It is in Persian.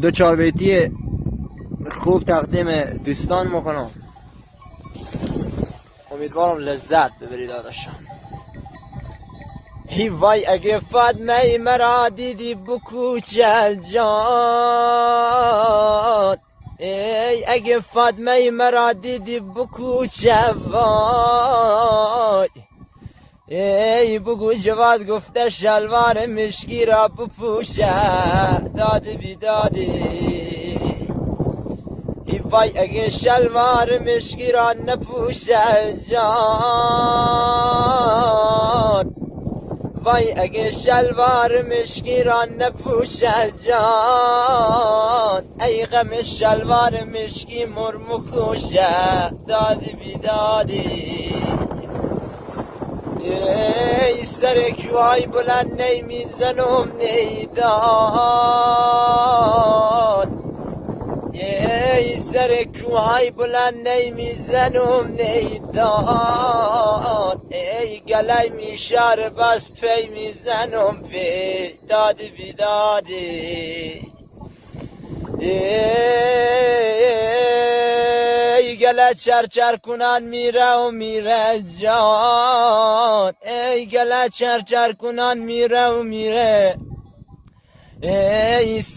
دو چهار بیتی خوب تقدیم دوستان میکنم، امیدوارم لذت ببرید داداشم. هی وای اگه فاطمه مرا دیدی بکوچه جان، ای اگه فاطمه مرا دیدی بکوچه وای، ای بگو جواد گفته شلوار مشکی را بپوشه دادی بیدادی. ای وای اگه شلوار مشکی را نپوشه جان، وای اگه شلوار مشکی را نپوشه جان، ای غم شلوار مشکی مرمکوشه دادی بیدادی. ای سر کوهای بلند نمیزنم نیداد، ای سر کوهای بلند نمیزنم نیداد، ای گلای میشار بس پی میزنم پی دادی بیدادی. ای گله چرچر کنان میره و میره جان، ای گله چرچر کنان میره و میره، ای